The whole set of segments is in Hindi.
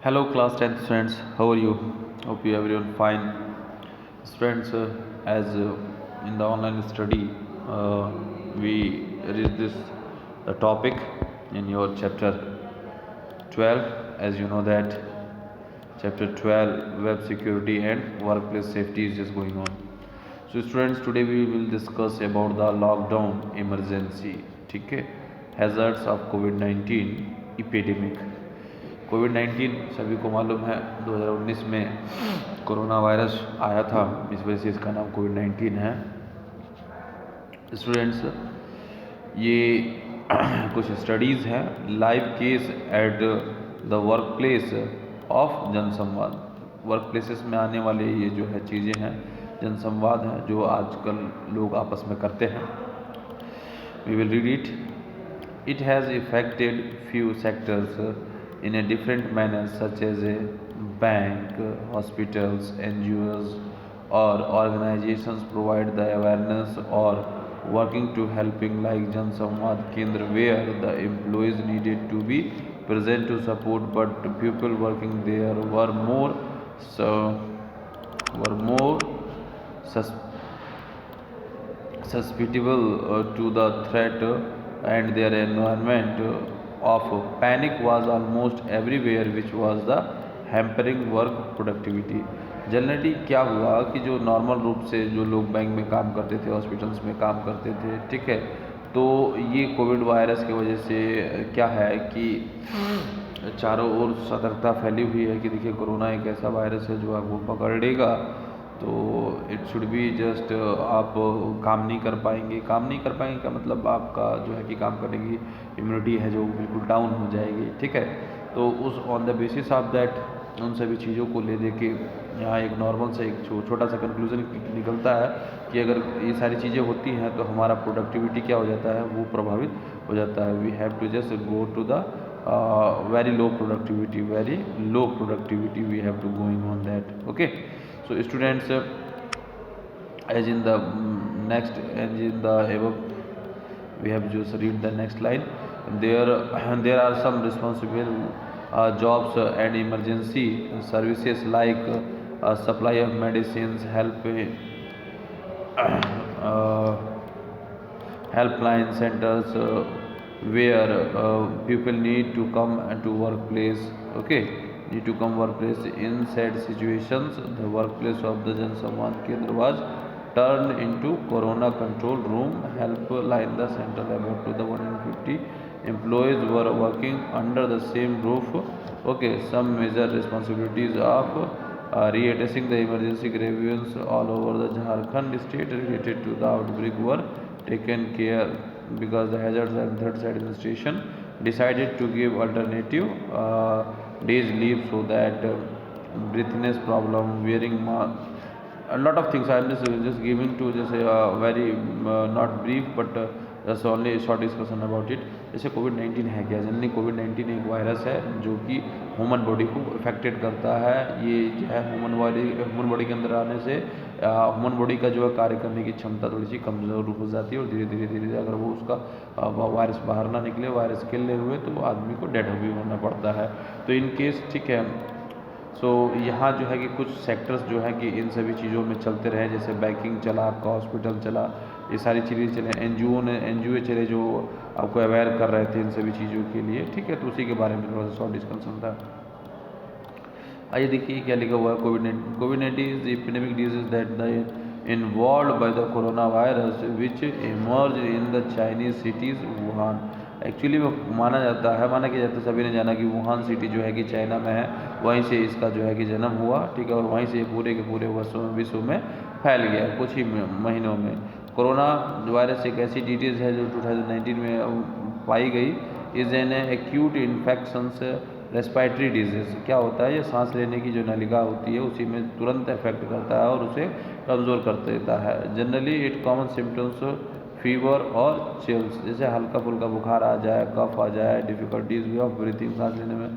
Hello, class 10th students. How are you? Hope you everyone fine. Students, as in the online study, we read this the topic in your chapter 12. As you know that chapter 12, web security and workplace safety is just going on. So, students, today we will discuss about the lockdown emergency. ठीक है, hazards of COVID-19 epidemic. कोविड-19 सभी को मालूम है 2019 में कोरोना वायरस आया था, इस वजह से इसका नाम कोविड-19 है। स्टूडेंट्स, ये कुछ स्टडीज़ हैं, live case at the work place of जनसंवाद। वर्क प्लेसेस में आने वाले ये जो है चीज़ें हैं, जनसंवाद हैं जो आजकल लोग आपस में करते हैं। We will read it. It has affected few sectors in a different manner, such as a bank, hospitals, NGOs, or organizations provide the awareness or working to helping like Jan Samvad Kendra, where the employees needed to be present to support, but people working there were more sus- susceptible to the threat, and their environment of panic was almost everywhere, which was the hampering work productivity. Generally क्या हुआ कि जो नॉर्मल रूप से जो लोग बैंक में काम करते थे, हॉस्पिटल्स में काम करते थे, ठीक है, तो ये कोविड वायरस की वजह से क्या है कि चारों ओर सतर्कता फैली हुई है कि देखिए कोरोना एक ऐसा वायरस है जो आपको पकड़ लेगा, तो इट शुड बी जस्ट आप काम नहीं कर पाएंगे। काम नहीं कर पाएंगे का मतलब आपका जो है कि काम करने की इम्यूनिटी है जो बिल्कुल डाउन हो जाएगी, ठीक है। तो उस on the basis of that उन सभी चीज़ों को ले दे के यहाँ एक नॉर्मल से एक छोटा सा कंक्लूजन निकलता है कि अगर ये सारी चीज़ें होती हैं तो हमारा प्रोडक्टिविटी क्या हो जाता है, वो प्रभावित हो जाता है। We have to just go to the very low productivity we have to going on that. Okay, so students, as in the next, as in the above, we have just read the next line. There are some responsible jobs and emergency services like supply of medicines, uh, helpline centers, where people need to come to workplace. Okay, need to come workplace. In said situations, the workplace of the Jan Samvad Kendra was turned into corona control room. Helpline the center, about to the 150 employees were working under the same roof. Okay, some major responsibilities of readdressing the emergency grievance all over the Jharkhand state related to the outbreak were taken care, because the hazards and threats administration decided to give alternative days leave, so that breathiness problem, wearing mask, a lot of things. I am just giving to just a very not brief but just only a short discussion about it. जैसे कोविड-19 है क्या? जनरली कोविड-19 एक वायरस है जो कि ह्यूमन बॉडी को अफेक्टेड करता है। ये जो है ह्यूमन बॉडी के अंदर आने से ह्यूमन बॉडी का जो है कार्य करने की क्षमता थोड़ी सी कमज़ोर हो जाती है, और धीरे धीरे अगर वो उसका वायरस बाहर ना निकले, वायरस किल हुए, तो आदमी को डेड भी होना पड़ता है। तो इन केस, ठीक है, सो यहाँ जो है कि कुछ सेक्टर्स जो है कि इन सभी चीज़ों में चलते रहे, जैसे बैंकिंग चला, आपका हॉस्पिटल चला, ये सारी चीज़ें चले, एनजीओ चले जो आपको अवेयर कर रहे थे इन सभी चीज़ों के लिए, ठीक है। तो उसी के बारे में थोड़ा सा शॉर्ट डिस्कशन था। आइए देखिए क्या लिखा हुआ है। COVID is epidemic disease that the involve by the corona virus which emerge in the Chinese cities Wuhan. Actually वो माना किया जाता है, सभी ने जाना कि वुहान सिटी जो है कि चाइना में है, वहीं से इसका जो है कि जन्म हुआ, ठीक है, और वहीं से पूरे के पूरे विश्व में फैल गया कुछ ही महीनों में। कोरोना वायरस एक ऐसी डिजीज़ है जो 2019 में पाई गई। Is an acute infections respiratory disease. क्या होता है, ये सांस लेने की जो नलिका होती है उसी में तुरंत इफेक्ट करता है और उसे कमज़ोर कर देता है। Generally it common symptoms fever और चिल्स, जैसे हल्का फुल्का बुखार आ जाए, कफ आ जाए, डिफ़िकल्टीज वे ऑफ ब्रीथिंग, सांस लेने में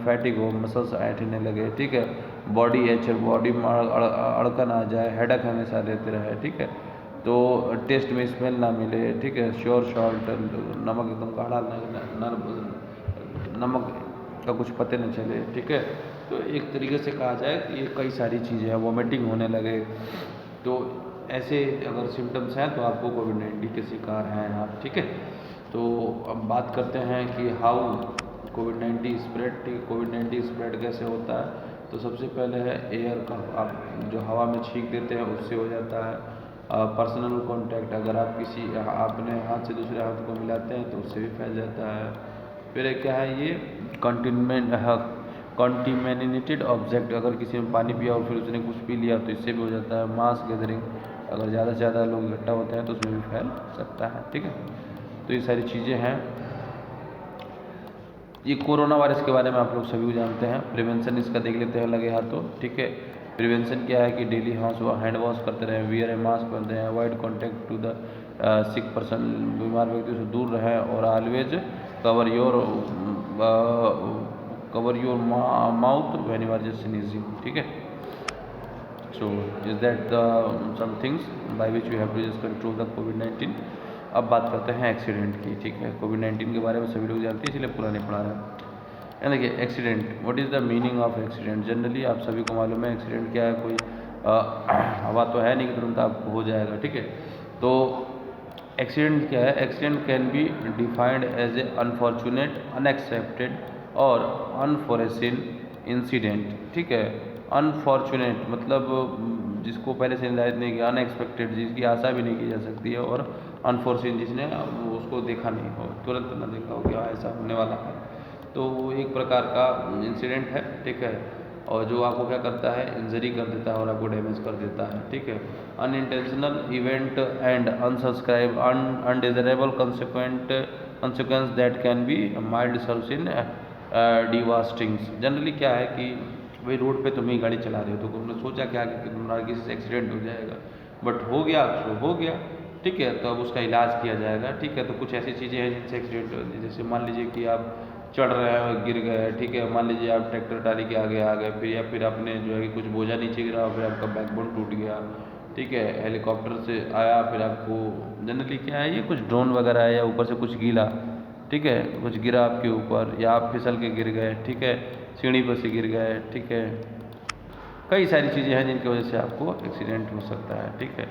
फैटिक हो, मसल्स ऐठने लगे, ठीक है, बॉडी में अड़कन आ जाए, हेडक हमेशा रहते रहे, ठीक है, तो टेस्ट में स्मेल ना मिले, ठीक है, श्योर शॉल्ट, नमक एकदम गाढ़ा नमक का कुछ पता न चले, ठीक है। तो एक तरीके से कहा जाए कि ये कई सारी चीज़ें हैं, वॉमिटिंग होने लगे, तो ऐसे अगर सिम्टम्स हैं तो आपको कोविड-19 के शिकार हैं आप, ठीक है। तो अब बात करते हैं कि हाउ कोविड-19 स्प्रेड, ठीक है। कोविड-19 स्प्रेड कैसे होता है, तो सबसे पहले है एयर का, आप जो हवा में छींक देते हैं उससे हो जाता है। पर्सनल कॉन्टैक्ट, अगर आप किसी अपने हाथ से दूसरे हाथ को मिलाते हैं तो उससे भी फैल जाता है। फिर एक क्या है ये कॉन्टिमेनेटेड ऑब्जेक्ट, अगर किसी ने पानी पिया और फिर उसने कुछ पी लिया तो इससे भी हो जाता है। मास गैदरिंग, अगर ज़्यादा से ज़्यादा लोग इकट्ठा होते हैं तो उसमें भी फैल सकता है, ठीक है। तो ये सारी चीज़ें हैं। ये कोरोना वायरस के बारे में आप लोग सभी जानते हैं। प्रिवेंशन इसका देख लेते हैं लगे हाथों, ठीक है। प्रिवेंशन क्या है कि डेली हैंड वॉश करते रहें, वियर ए मास्क पहनते हैं, avoid contact to the sick person, बीमार व्यक्ति से दूर रहें, और always cover your mouth when you are just sneezing, ठीक है। So is that the some things by which we have to just control the COVID-19। अब बात करते हैं एक्सीडेंट की, ठीक है। कोविड-19 के बारे में सभी लोग जानते हैं इसलिए पूरा नहीं पढ़ा रहे हैं। देखिए accident, what is the meaning of accident. Generally आप सभी को मालूम है एक्सीडेंट क्या है, कोई हवा तो है नहीं कि तुरंत आपको हो जाएगा, ठीक है। तो एक्सीडेंट क्या है, accident can be defined as a unfortunate, unexpected और अनफोरेसिन इंसिडेंट, ठीक है। अनफॉर्चुनेट मतलब जिसको पहले से निर्धारित नहीं किया, अनएक्सपेक्टेड जिसकी आशा भी नहीं की जा सकती है, और अनफोर्सिन जिसने उसको देखा नहीं हो, तुरंत ना देखा हो क्या ऐसा होने वाला है। तो वो एक प्रकार का इंसिडेंट है, ठीक है। और जो आपको क्या करता है, इंजरी कर देता है और आपको डैमेज कर देता है, ठीक है। Unintentional event and unsubscribe undesirable consequence that can be mild serves in devastating. Generally क्या है कि भाई रोड पे तुम ही गाड़ी चला रहे हो तो तुमने सोचा क्या कि तुम्हारा किसी से एक्सीडेंट हो जाएगा, बट हो गया तो हो गया, ठीक है। तो अब उसका इलाज किया जाएगा, ठीक है। तो कुछ ऐसी चीज़ें हैं जिनसे एक्सीडेंट, जैसे मान लीजिए कि आप चढ़ रहे हैं और गिर गए, ठीक है। मान लीजिए आप ट्रैक्टर टाली के आगे आ गए, फिर या फिर आपने जो है कि कुछ बोझा नीचे गिरा और फिर आपका बैकबोन टूट गया, ठीक है। हेलीकॉप्टर से आया फिर आपको, जनरली क्या है ये कुछ ड्रोन वगैरह है या ऊपर से कुछ गिरा, ठीक है, कुछ गिरा आपके ऊपर या आप फिसल के गिर गए, ठीक है, सीढ़ी पर से गिर गए, ठीक है। कई सारी चीज़ें हैं जिनकी वजह से आपको एक्सीडेंट हो सकता है, ठीक है।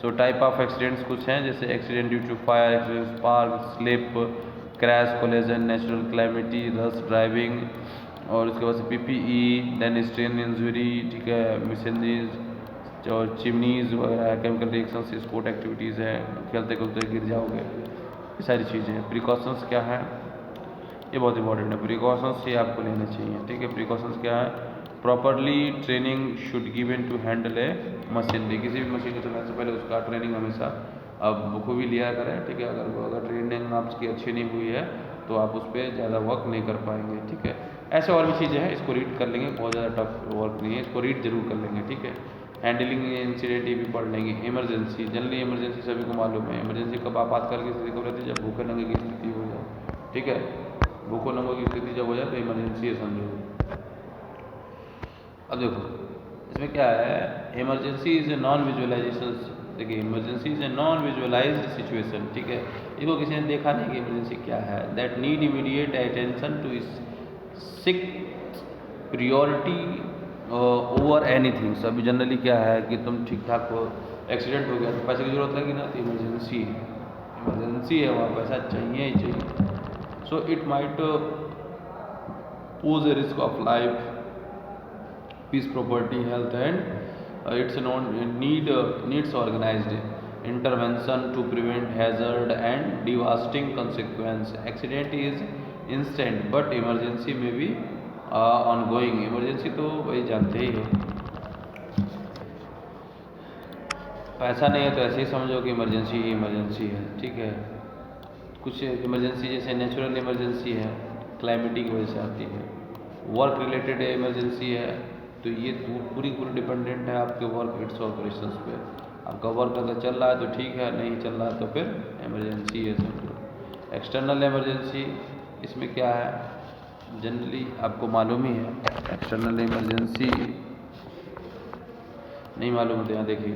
सो टाइप ऑफ एक्सीडेंट्स कुछ हैं, जैसे accident due to fire, accident spark, slip, crash, collision, natural calamity, rash driving, और उसके बाद से पीपीई, देन स्ट्रेन इंजरी, ठीक है, मिशनरीज और चिमनीज वगैरह, केमिकल रिएक्शंस, स्पोर्ट एक्टिविटीज़ हैं, खेलते खेलते गिर जाओगे, ये सारी चीज़ें हैं। प्रिकॉशंस क्या है, ये बहुत इंपॉर्टेंट है। प्रिकॉशंस ये आपको लेने चाहिए, ठीक है। प्रिकॉशंस क्या है, properly training should given to handle a machinery, किसी भी मशीन को चलाने से पहले उसका ट्रेनिंग हमेशा अब को भी लिया करें, ठीक है। अगर ट्रेनिंग आपकी अच्छी नहीं हुई है तो आप उस पर ज़्यादा वर्क नहीं कर पाएंगे, ठीक है। ऐसे और भी चीज़ें हैं, इसको रीड कर लेंगे, बहुत ज़्यादा टफ वर्क नहीं है, इसको रीड जरूर कर लेंगे, ठीक है। हैंडलिंग इंसिडेंट ये भी पढ़ लेंगे। इमरजेंसी, जनरली इमरजेंसी सभी को मालूम है। इमरजेंसी कब आपातकाल की स्थिति कब रहती है, जब भूखे नंगे की स्थिति हो जाए, ठीक है। भूखों नंगों की स्थिति जब हो जाए तो इमरजेंसी है समझो। अब देखो इसमें क्या है, emergency is a non visualisation. देखिए emergency is a non visualised situation, ठीक है। इसको किसी ने देखा नहीं कि इमरजेंसी क्या है, that need immediate attention to seek priority over anything. अभी जनरली क्या है कि तुम ठीक ठाक हो, एक्सीडेंट हो गया तो पैसे की जरूरत लगी ना, तो इमरजेंसी है, इमरजेंसी है, वहाँ पैसा चाहिए ही चाहिए। So it might pose A risk of life, peace, property, health, and it's needs organized intervention to prevent hazard and devastating consequence. Accident is instant but emergency may be ongoing। emergency तो भाई जानते ही हो, पैसा नहीं है तो ऐसे ही समझो कि इमरजेंसी ही इमरजेंसी है, ठीक है। कुछ इमरजेंसी जैसे नेचुरल इमरजेंसी है, क्लाइमेटिक की वजह से आती है। वर्क रिलेटेड इमरजेंसी है तो ये पूरी डिपेंडेंट है आपके वर्क इट्स ऑपरेशंस पे। आपका वर्क अगर चल रहा है तो ठीक है, नहीं चल रहा है तो फिर इमरजेंसी है समझो। एक्सटर्नल इमरजेंसी, इसमें क्या है, जनरली आपको मालूम ही है। एक्सटर्नल इमरजेंसी नहीं मालूम होते हैं, देखिए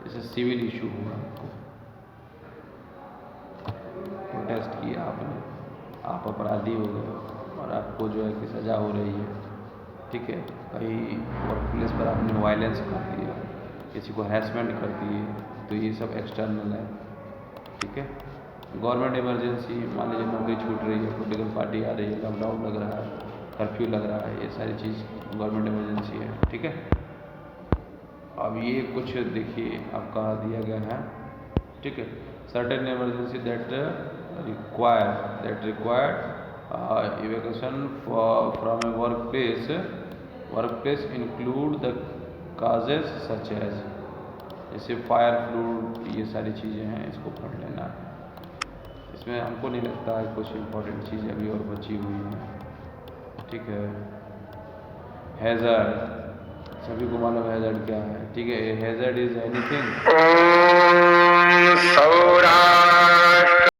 जैसे सिविल इशू हुआ, आपको प्रोटेस्ट किया आपने, आप अपराधी हो गए और आपको जो है कि सज़ा हो रही है, ठीक है। कहीं वर्क प्लेस पर आपने वायलेंस कर दिया, किसी को हैरेसमेंट कर दिए, तो ये सब एक्सटर्नल है, ठीक है। गवर्नमेंट इमरजेंसी, मान लीजिए नौकरी छूट रही है, पॉलिटिकल पार्टी आ रही है, लॉकडाउन लग रहा है, कर्फ्यू लग रहा है, ये सारी चीज़ गवर्नमेंट इमरजेंसी है, ठीक है। अब ये कुछ देखिए आपका दिया गया है, ठीक है। Certain emergency that required evacuation from a workplace include the causes such as, जैसे फायर, फ्लूड, ये सारी चीज़ें हैं, इसको पढ़ लेना है। इसमें हमको नहीं लगता है कुछ इम्पोर्टेंट चीज़ें अभी और बची हुई हैं, ठीक है। हैज़र्ड, सभी को मालूम हैज़र्ड क्या है, ठीक है। Hazard is anything